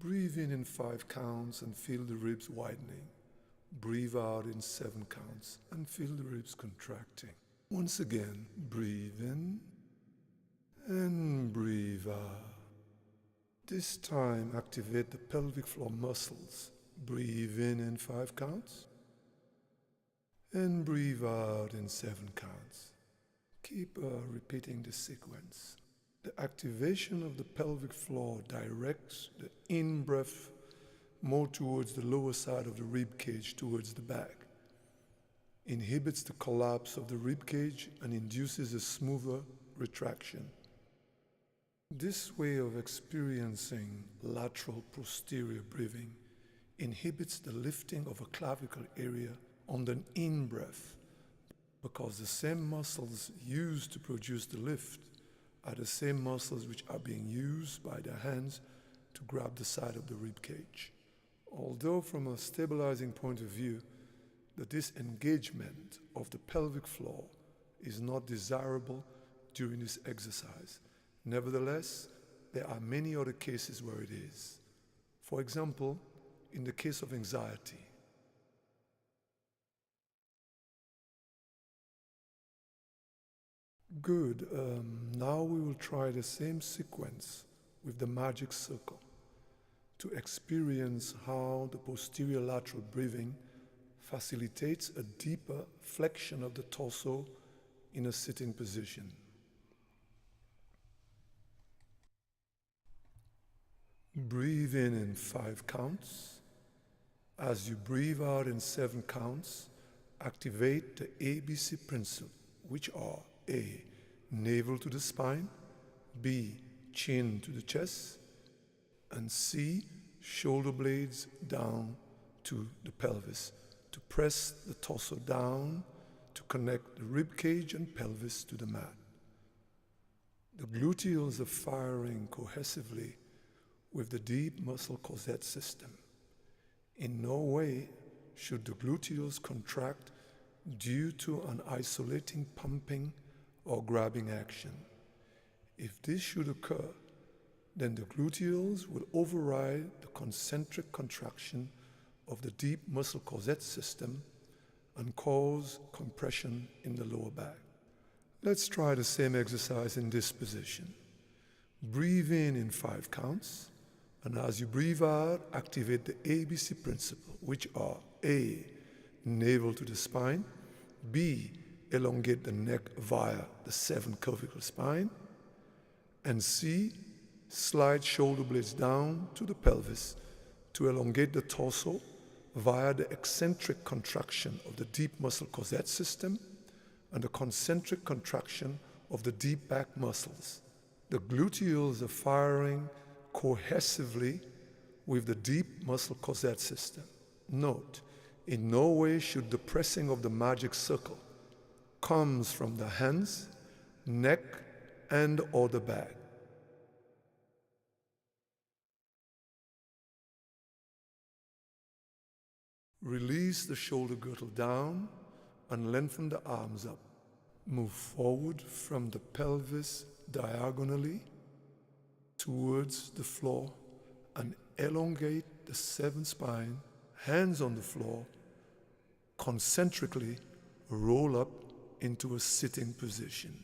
Breathe in 5 counts and feel the ribs widening. Breathe out in 7 counts and feel the ribs contracting. Once again, breathe in and breathe out. This time, activate the pelvic floor muscles. Breathe in 5 counts and breathe out in 7 counts. Keep repeating the sequence. The activation of the pelvic floor directs the in-breath more towards the lower side of the rib cage, towards the back. Inhibits the collapse of the rib cage and induces a smoother retraction. This way of experiencing lateral posterior breathing inhibits the lifting of a clavicle area on the in-breath, because the same muscles used to produce the lift are the same muscles which are being used by the hands to grab the side of the rib cage. Although from a stabilizing point of view, the disengagement of the pelvic floor is not desirable during this exercise. Nevertheless, there are many other cases where it is. For example, in the case of anxiety. Good. Now we will try the same sequence with the magic circle to experience how the posterior lateral breathing facilitates a deeper flexion of the torso in a sitting position. Breathe in 5 counts. As you breathe out in 7 counts, activate the ABC principle, which are A, navel to the spine, B, chin to the chest, and C, shoulder blades down to the pelvis, to press the torso down to connect the rib cage and pelvis to the mat. The gluteals are firing cohesively with the deep muscle corset system. In no way should the gluteals contract due to an isolating pumping or grabbing action. If this should occur, then the gluteals will override the concentric contraction of the deep muscle corset system and cause compression in the lower back. Let's try the same exercise in this position. Breathe in 5 counts, and as you breathe out, activate the ABC principle, which are A, navel to the spine, B, elongate the neck via the 7 cervical spine, and C, slide shoulder blades down to the pelvis to elongate the torso via the eccentric contraction of the deep muscle corset system and the concentric contraction of the deep back muscles. The gluteals are firing cohesively with the deep muscle corset system. Note, in no way should the pressing of the magic circle comes from the hands, neck, and or the back. Release the shoulder girdle down and lengthen the arms up. Move forward from the pelvis diagonally towards the floor and elongate the 7th spine, hands on the floor, concentrically roll up into a sitting position.